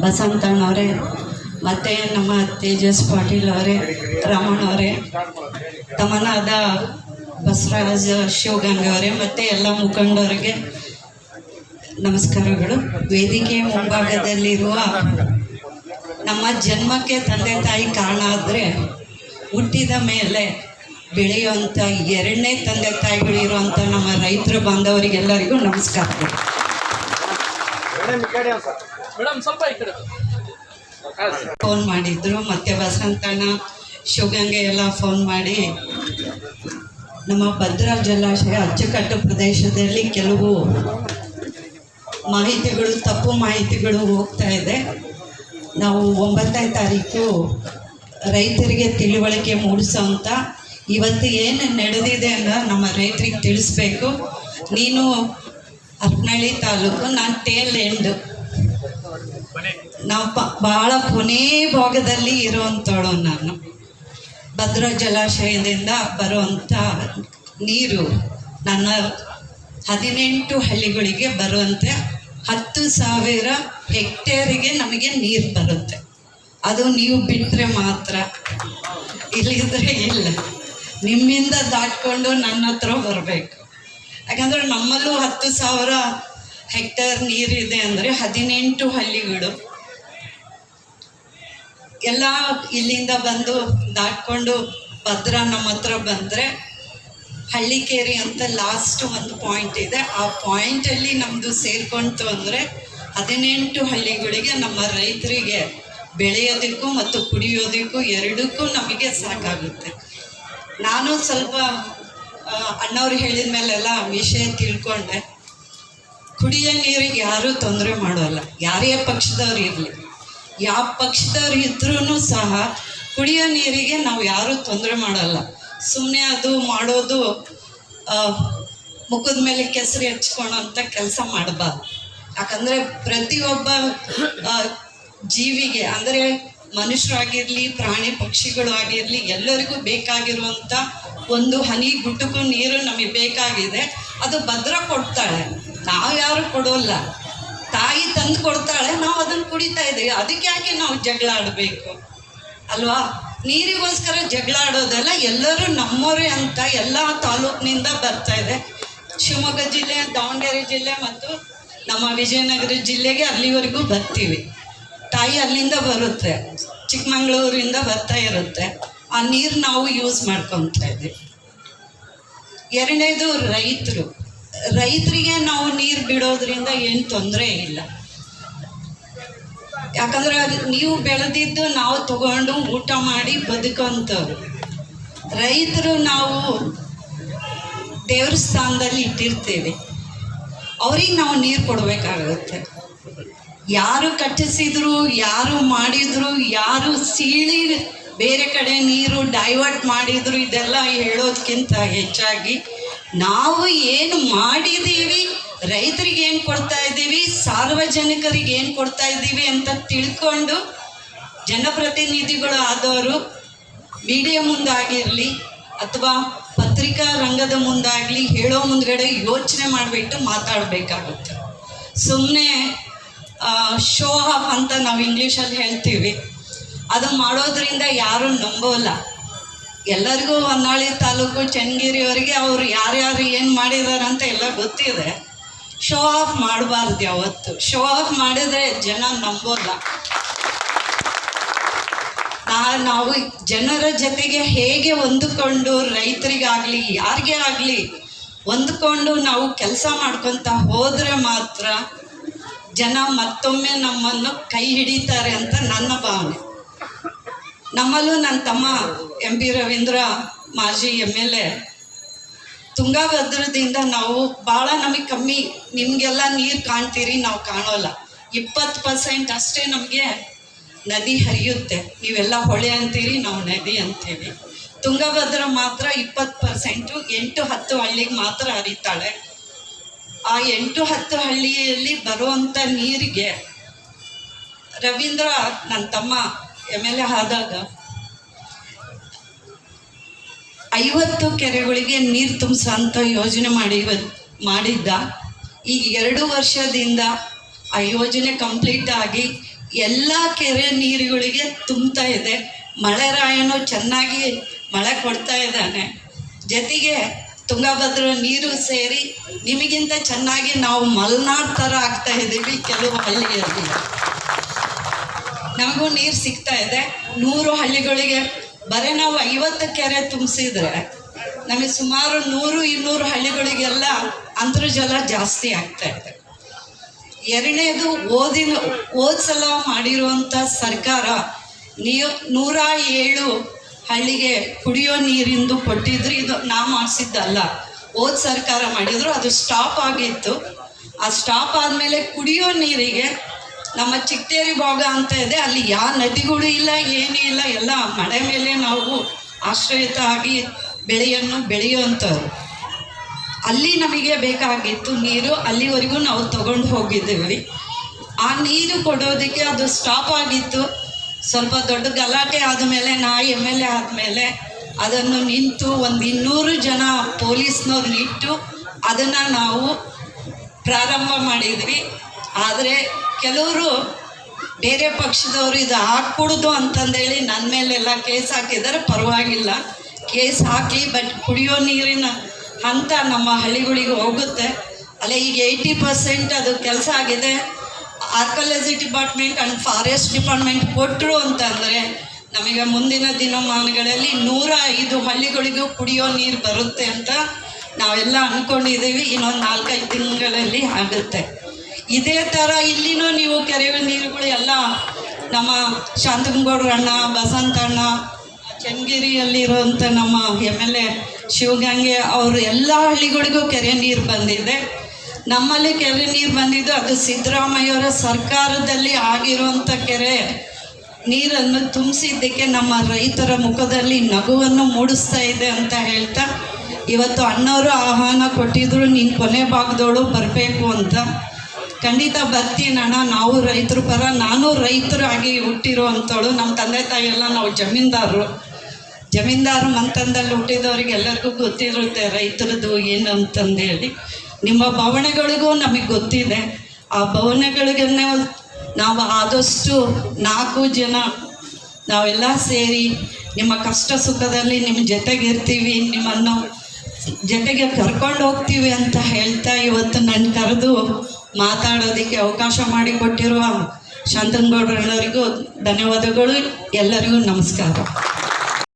ಬಸಂತಣ್ಣವರೇ, ಮತ್ತು ನಮ್ಮ ತೇಜಸ್ ಪಾಟೀಲ್ ಅವರೇ, ರಮಣ ಅವರೇ, ತಮ್ಮನಾದ ಬಸವರಾಜ ಶಿವಗಂಗೆ ಅವರೇ ಮತ್ತು ಎಲ್ಲ ಮುಖಂಡರಿಗೆ ನಮಸ್ಕಾರಗಳು. ವೇದಿಕೆ ಮುಂಭಾಗದಲ್ಲಿರುವ ನಮ್ಮ ಜನ್ಮಕ್ಕೆ ತಂದೆ ತಾಯಿ ಕಾರಣ ಆದರೆ ಹುಟ್ಟಿದ ಮೇಲೆ ಬೆಳೆಯುವಂಥ ಎರಡನೇ ತಂದೆ ತಾಯಿಗಳಿರುವಂಥ ನಮ್ಮ ರೈತರ ಬಾಂಧವರಿಗೆಲ್ಲರಿಗೂ ನಮಸ್ಕಾರಗಳು. ಫೋನ್ ಮಾಡಿದ್ರು, ಮತ್ತು ವಸಂತಣ್ಣ ಶಿವಗಂಗೆ ಎಲ್ಲ ಫೋನ್ ಮಾಡಿ ನಮ್ಮ ಭದ್ರಾ ಜಲಾಶಯ ಅಚ್ಚುಕಟ್ಟು ಪ್ರದೇಶದಲ್ಲಿ ಕೆಲವು ಮಾಹಿತಿಗಳು, ತಪ್ಪು ಮಾಹಿತಿಗಳು ಹೋಗ್ತಾ ಇದೆ. ನಾವು 9ನೇ ತಾರೀಕು ರೈತರಿಗೆ ತಿಳುವಳಿಕೆ ಮೂಡಿಸೋಂಥ ಇವತ್ತು ಏನು ನಡೆದಿದೆ ಅನ್ನೋ ನಮ್ಮ ರೈತರಿಗೆ ತಿಳಿಸ್ಬೇಕು. ನೀನು ಹರಪನಹಳ್ಳಿ ತಾಲೂಕು, ನಾನು ಟೇಲ್ ಎಂಡ್, ನಾವು ಭಾಳ ಕೊನೆ ಭಾಗದಲ್ಲಿ ಇರುವಂಥವಳು. ನಾನು ಭದ್ರಾ ಜಲಾಶಯದಿಂದ ಬರುವಂಥ ನೀರು ನನ್ನ 18 ಹಳ್ಳಿಗಳಿಗೆ ಬರುವಂತೆ 10,000 ಹೆಕ್ಟೇರಿಗೆ ನಮಗೆ ನೀರು ಬರುತ್ತೆ. ಅದು ನೀವು ಬಿಟ್ಟರೆ ಮಾತ್ರ, ಇಲ್ಲಿದ್ರೆ ಇಲ್ಲ. ನಿಮ್ಮಿಂದ ದಾಟ್ಕೊಂಡು ನನ್ನ ಹತ್ರ ಬರಬೇಕು. ಯಾಕಂದರೆ ನಮ್ಮಲ್ಲೂ 10,000 ಹೆಕ್ಟೇರ್ ನೀರಿದೆ ಅಂದರೆ 18 ಹಳ್ಳಿಗಳು ಎಲ್ಲ ಇಲ್ಲಿಂದ ಬಂದು ದಾಟ್ಕೊಂಡು ಭದ್ರಾ ನಮ್ಮ ಹತ್ರ ಬಂದರೆ ಹಳ್ಳಿಕೇರಿ ಅಂತ ಲಾಸ್ಟ್ ಒಂದು ಪಾಯಿಂಟ್ ಇದೆ. ಆ ಪಾಯಿಂಟಲ್ಲಿ ನಮ್ಮದು ಸೇರ್ಕೊಂತು ಅಂದರೆ 18 ಹಳ್ಳಿಗಳಿಗೆ ನಮ್ಮ ರೈತರಿಗೆ ಬೆಳೆಯೋದಕ್ಕೂ ಮತ್ತು ಕುಡಿಯೋದಕ್ಕೂ ಎರಡಕ್ಕೂ ನಮಗೆ ಸಾಕಾಗುತ್ತೆ. ನಾನು ಸ್ವಲ್ಪ ಅಣ್ಣವ್ರು ಹೇಳಿದ ಮೇಲೆಲ್ಲ ವಿಷಯ ತಿಳ್ಕೊಂಡೆ. ಕುಡಿಯೋ ನೀರಿಗೆ ಯಾರೂ ತೊಂದರೆ ಮಾಡೋಲ್ಲ, ಯಾರೇ ಪಕ್ಷದವ್ರು ಇರಲಿ, ಯಾವ ಪಕ್ಷದವ್ರು ಇದ್ರೂ ಸಹ ಕುಡಿಯೋ ನೀರಿಗೆ ನಾವು ಯಾರೂ ತೊಂದರೆ ಮಾಡಲ್ಲ. ಸುಮ್ಮನೆ ಅದು ಮಾಡೋದು ಮುಖದ ಮೇಲೆ ಕೆಸರು ಹಚ್ಕೊಳ್ಳೋಂಥ ಕೆಲಸ ಮಾಡಬಾರ್ದು. ಯಾಕಂದರೆ ಪ್ರತಿಯೊಬ್ಬ ಜೀವಿಗೆ, ಅಂದರೆ ಮನುಷ್ಯರಾಗಿರಲಿ, ಪ್ರಾಣಿ ಪಕ್ಷಿಗಳು ಆಗಿರಲಿ, ಎಲ್ಲರಿಗೂ ಬೇಕಾಗಿರುವಂಥ ಒಂದು ಹನಿ ಗುಟ್ಟಕ್ಕೂ ನೀರು ನಮಗೆ ಬೇಕಾಗಿದೆ. ಅದು ಭದ್ರಾ ಕೊಡ್ತಾಳೆ, ನಾವು ಯಾರು ಕೊಡೋಲ್ಲ. ತಾಯಿ ತಂದು ಕೊಡ್ತಾಳೆ, ನಾವು ಅದನ್ನು ಕುಡಿತಾ ಇದ್ದೀವಿ. ಅದಕ್ಕೆ ಯಾಕೆ ನಾವು ಜಗಳ ಆಡಬೇಕು ಅಲ್ವಾ? ನೀರಿಗೋಸ್ಕರ ಜಗಳ ಆಡೋದಲ್ಲ. ಎಲ್ಲರೂ ನಮ್ಮವರೇ ಅಂತ ಎಲ್ಲ ತಾಲೂಕಿನಿಂದ ಬರ್ತಾ ಇದೆ. ಶಿವಮೊಗ್ಗ ಜಿಲ್ಲೆ, ದಾವಣಗೆರೆ ಜಿಲ್ಲೆ ಮತ್ತು ನಮ್ಮ ವಿಜಯನಗರ ಜಿಲ್ಲೆಗೆ ಅಲ್ಲಿವರೆಗೂ ಬರ್ತೀವಿ. ತಾಯಿ ಅಲ್ಲಿಂದ ಬರುತ್ತೆ, ಚಿಕ್ಕಮಂಗ್ಳೂರಿಂದ ಬರ್ತಾ ಇರುತ್ತೆ. ಆ ನೀರು ನಾವು ಯೂಸ್ ಮಾಡ್ಕೊತಾ ಇದ್ದೀವಿ. ಎರಡನೇದು ರೈತರಿಗೆ ನಾವು ನೀರು ಬಿಡೋದ್ರಿಂದ ಏನು ತೊಂದರೆ ಇಲ್ಲ. ಯಾಕಂದ್ರೆ ನೀವು ಬೆಳೆದಿದ್ದು ನಾವು ತಗೊಂಡು ಊಟ ಮಾಡಿ ಬದುಕೋಂಥವ್ರು. ರೈತರು ನಾವು ದೇವ್ರ ಸ್ಥಾನದಲ್ಲಿ ಇಟ್ಟಿರ್ತೀವಿ, ಅವ್ರಿಗೆ ನಾವು ನೀರು ಕೊಡಬೇಕಾಗುತ್ತೆ. ಯಾರು ಕಟ್ಟಿಸಿದ್ರು, ಯಾರು ಮಾಡಿದ್ರು, ಯಾರು ಸೀಳಿ ಬೇರೆ ಕಡೆ ನೀರು ಡೈವರ್ಟ್ ಮಾಡಿದ್ರು, ಇದೆಲ್ಲ ಹೇಳೋದಕ್ಕಿಂತ ಹೆಚ್ಚಾಗಿ ನಾವು ಏನು ಮಾಡಿದ್ದೀವಿ, ರೈತರಿಗೆ ಏನು ಕೊಡ್ತಾ ಇದ್ದೀವಿ, ಸಾರ್ವಜನಿಕರಿಗೆ ಏನು ಕೊಡ್ತಾ ಇದ್ದೀವಿ ಅಂತ ತಿಳ್ಕೊಂಡು ಜನಪ್ರತಿನಿಧಿಗಳು ಆದವರು ಮೀಡಿಯಾ ಮುಂದಾಗಿರಲಿ ಅಥವಾ ಪತ್ರಿಕಾ ರಂಗದ ಮುಂದಾಗಲಿ ಹೇಳೋ ಮುಂದ್ಗಡೆ ಯೋಚನೆ ಮಾಡಿಬಿಟ್ಟು ಮಾತಾಡಬೇಕಾಗುತ್ತೆ. ಸುಮ್ಮನೆ ಶೋ ಆಫ್ ಅಂತ ನಾವು ಇಂಗ್ಲೀಷಲ್ಲಿ ಹೇಳ್ತೀವಿ, ಅದು ಮಾಡೋದ್ರಿಂದ ಯಾರೂ ನಂಬೋಲ್ಲ. ಎಲ್ಲರಿಗೂ ಹೊನ್ನಾಳಿ ತಾಲೂಕು ಚನ್ನಗಿರಿಯವರಿಗೆ ಅವರು ಯಾರ್ಯಾರು ಏನು ಮಾಡಿದ್ದಾರೆ ಅಂತ ಎಲ್ಲ ಗೊತ್ತಿದೆ. ಶೋ ಆಫ್ ಮಾಡಬಾರ್ದು ಯಾವತ್ತು. ಶೋ ಆಫ್ ಮಾಡಿದರೆ ಜನ ನಂಬೋಲ್ಲ. ನಾವು ಜನರ ಜೊತೆಗೆ ಹೇಗೆ ಹೊಂದಿಕೊಂಡು, ರೈತರಿಗಾಗಲಿ ಯಾರಿಗೇ ಆಗಲಿ ಹೊಂದ್ಕೊಂಡು ನಾವು ಕೆಲಸ ಮಾಡ್ಕೊತ ಹೋದರೆ ಮಾತ್ರ ಜನ ಮತ್ತೊಮ್ಮೆ ನಮ್ಮನ್ನು ಕೈ ಹಿಡಿತಾರೆ ಅಂತ ನನ್ನ ಭಾವನೆ. ನಮ್ಮಲ್ಲೂ ನನ್ನ ತಮ್ಮ MP ರವೀಂದ್ರ, ಮಾಜಿ MLA, ತುಂಗಭದ್ರದಿಂದ ನಾವು ಭಾಳ ನಮಗೆ ಕಮ್ಮಿ, ನಿಮಗೆಲ್ಲ ನೀರು ಕಾಣ್ತೀರಿ, ನಾವು ಕಾಣೋಲ್ಲ. 20% ಅಷ್ಟೇ ನಮಗೆ ನದಿ ಹರಿಯುತ್ತೆ. ನೀವೆಲ್ಲ ಹೊಳೆ ಅಂತೀರಿ, ನಾವು ನದಿ ಅಂತೀವಿ. ತುಂಗಭದ್ರ ಮಾತ್ರ 20%, 8-10 ಹಳ್ಳಿಗೆ ಮಾತ್ರ ಹರಿತಾಳೆ. ಆ 8-10 ಹಳ್ಳಿಯಲ್ಲಿ ಬರುವಂಥ ನೀರಿಗೆ ರವೀಂದ್ರ ನನ್ನ ತಮ್ಮ MLA ಆದಾಗ 50 ಕೆರೆಗಳಿಗೆ ನೀರು ತುಂಬಿಸೋಂಥ ಯೋಜನೆ ಮಾಡಿದ್ದ. ಈಗ 2 ವರ್ಷದಿಂದ ಆ ಯೋಜನೆ ಕಂಪ್ಲೀಟ್ ಆಗಿ ಎಲ್ಲ ಕೆರೆ ನೀರುಗಳಿಗೆ ತುಂಬ್ತಾ ಇದೆ. ಮಳೆರಾಯನು ಚೆನ್ನಾಗಿ ಮಳೆ ಕೊಡ್ತಾ ಇದ್ದಾನೆ. ಜೊತೆಗೆ ತುಂಗಭದ್ರಾ ನೀರು ಸೇರಿ ನಿಮಗಿಂತ ಚೆನ್ನಾಗಿ ನಾವು ಮಲೆನಾಡು ಥರ ಆಗ್ತಾ ಇದ್ದೀವಿ. ಕೆಲವು ಹಳ್ಳಿಯಲ್ಲಿ ನಮಗೂ ನೀರು ಸಿಗ್ತಾ ಇದೆ. 100 ಹಳ್ಳಿಗಳಿಗೆ ಬರೀ ನಾವು 50 ಕೆರೆ ತುಂಬಿಸಿದ್ರೆ ನಮಗೆ ಸುಮಾರು 100-200 ಹಳ್ಳಿಗಳಿಗೆಲ್ಲ ಅಂತರ್ಜಲ ಜಾಸ್ತಿ ಆಗ್ತಾ ಇದೆ. ಎರಡನೇದು ಹೋದ ಸಲ ಮಾಡಿರುವಂಥ ಸರ್ಕಾರ 107 ಹಳ್ಳಿಗೆ ಕುಡಿಯೋ ನೀರಿಂದು ಕೊಟ್ಟಿದ್ರು. ಇದು ನಾವು ಮಾಡಿಸಿದ್ದಲ್ಲ, ಹೋದ ಸರ್ಕಾರ ಮಾಡಿದ್ರು. ಅದು ಸ್ಟಾಪ್ ಆಗಿತ್ತು. ಆ ಸ್ಟಾಪ್ ಆದಮೇಲೆ ಕುಡಿಯೋ ನೀರಿಗೆ ನಮ್ಮ ಚಿಕ್ಕೇರಿ ಭಾಗ ಅಂತ ಇದೆ, ಅಲ್ಲಿ ಯಾವ ನದಿಗಳು ಇಲ್ಲ, ಏನೂ ಇಲ್ಲ, ಎಲ್ಲ ಮಳೆ ಮೇಲೆ ನಾವು ಆಶ್ರಯಿತ ಆಗಿ ಬೆಳೆಯುವಂಥವ್ರು. ಅಲ್ಲಿ ನಮಗೆ ಬೇಕಾಗಿತ್ತು ನೀರು, ಅಲ್ಲಿವರೆಗೂ ನಾವು ತಗೊಂಡು ಹೋಗಿದ್ದೀವಿ. ಆ ನೀರು ಕೊಡೋದಕ್ಕೆ ಅದು ಸ್ಟಾಪ್ ಆಗಿತ್ತು. ಸ್ವಲ್ಪ ದೊಡ್ಡ ಗಲಾಟೆ ಆದಮೇಲೆ MLA ಆದಮೇಲೆ ಅದನ್ನು ನಿಂತು 200 ಜನ ಪೊಲೀಸ್ನವ್ರನ್ನ ಇಟ್ಟು ಅದನ್ನು ನಾವು ಪ್ರಾರಂಭ ಮಾಡಿದ್ವಿ. ಆದರೆ ಕೆಲವರು ಬೇರೆ ಪಕ್ಷದವರು ಇದು ಹಾಕ್ಕೊಡ್ದು ಅಂತಂದೇಳಿ ನನ್ನ ಮೇಲೆಲ್ಲ ಕೇಸ್ ಹಾಕಿದ್ದಾರೆ. ಪರವಾಗಿಲ್ಲ, ಕೇಸ್ ಹಾಕಲಿ, ಬಟ್ ಕುಡಿಯೋ ನೀರಿನ ಹಂತ ನಮ್ಮ ಹಳ್ಳಿಗಳಿಗೆ ಹೋಗುತ್ತೆ. ಅಲ್ಲೇ ಈಗ 80% ಅದು ಕೆಲಸ ಆಗಿದೆ. Archaeology department and forest department ಕೊಟ್ಟರು ಅಂತಂದರೆ ನಮಗೆ ಮುಂದಿನ ದಿನಮಾನಗಳಲ್ಲಿ 105 ಹಳ್ಳಿಗಳಿಗೂ ಕುಡಿಯೋ ನೀರು ಬರುತ್ತೆ ಅಂತ ನಾವೆಲ್ಲ ಅಂದ್ಕೊಂಡಿದ್ದೀವಿ. ಇನ್ನೊಂದು 4-5 ತಿಂಗಳಲ್ಲಿ ಆಗುತ್ತೆ. ಇದೇ ಥರ ಇಲ್ಲಿನೂ ನೀವು ಕೆರೆ ನೀರುಗಳು ಎಲ್ಲ ನಮ್ಮ ಶಾಂತನಗೌಡ್ರ ಅಣ್ಣ, ಬಸಂತಣ್ಣ, ಚನ್ನಗಿರಿಯಲ್ಲಿರುವಂಥ ನಮ್ಮ MLA ಶಿವಗಂಗೆ ಅವರು ಎಲ್ಲ ಹಳ್ಳಿಗಳಿಗೂ ಕೆರೆ ನೀರು ಬಂದಿದೆ. ನಮ್ಮಲ್ಲಿ ಕೆರೆ ನೀರು ಬಂದಿದ್ದು ಅದು ಸಿದ್ದರಾಮಯ್ಯವರ ಸರ್ಕಾರದಲ್ಲಿ ಆಗಿರುವಂಥ ಕೆರೆ ನೀರನ್ನು ತುಂಬಿಸಿದ್ದಕ್ಕೆ ನಮ್ಮ ರೈತರ ಮುಖದಲ್ಲಿ ನಗುವನ್ನು ಮೂಡಿಸ್ತಾ ಇದೆ ಅಂತ ಹೇಳ್ತಾ, ಇವತ್ತು ಅಣ್ಣವರು ಆಹ್ವಾನ ಕೊಟ್ಟಿದ್ರು, ನೀನು ಕೊನೆ ಭಾಗದವಳು ಬರಬೇಕು ಅಂತ. ಖಂಡಿತ ಬರ್ತೀನಿ ಅಣ್ಣ. ನಾವು ರೈತರ ಪರ, ನಾನು ರೈತರಾಗಿ ಹುಟ್ಟಿರೋ ಅಂಥವಳು. ನಮ್ಮ ತಂದೆ ತಾಯಿ ಎಲ್ಲ ನಾವು ಜಮೀನ್ದಾರು ಮಂತನದಲ್ಲಿ ಹುಟ್ಟಿದವ್ರಿಗೆ ಎಲ್ಲರಿಗೂ ಗೊತ್ತಿರುತ್ತೆ ರೈತರದ್ದು ಏನು ಅಂತಂದೇಳಿ. ನಿಮ್ಮ ಭಾವನೆಗಳಿಗೂ ನಮಗೆ ಗೊತ್ತಿದೆ. ಆ ಭಾವನೆಗಳಿಗೆ ನಾವು ಆದಷ್ಟು 4 ಜನ ನಾವೆಲ್ಲ ಸೇರಿ ನಿಮ್ಮ ಕಷ್ಟ ಸುಖದಲ್ಲಿ ನಿಮ್ಮ ಜೊತೆಗಿರ್ತೀವಿ, ನಿಮ್ಮನ್ನು ಜೊತೆಗೆ ಕರ್ಕೊಂಡು ಹೋಗ್ತೀವಿ ಅಂತ ಹೇಳ್ತಾ, ಇವತ್ತು ನನ್ನ ಕರೆದು ಮಾತಾಡೋದಕ್ಕೆ ಅವಕಾಶ ಮಾಡಿಕೊಟ್ಟಿರುವ ಶಾಂತನಗೌಡರವರಿಗೂ ಧನ್ಯವಾದಗಳು. ಎಲ್ಲರಿಗೂ ನಮಸ್ಕಾರ.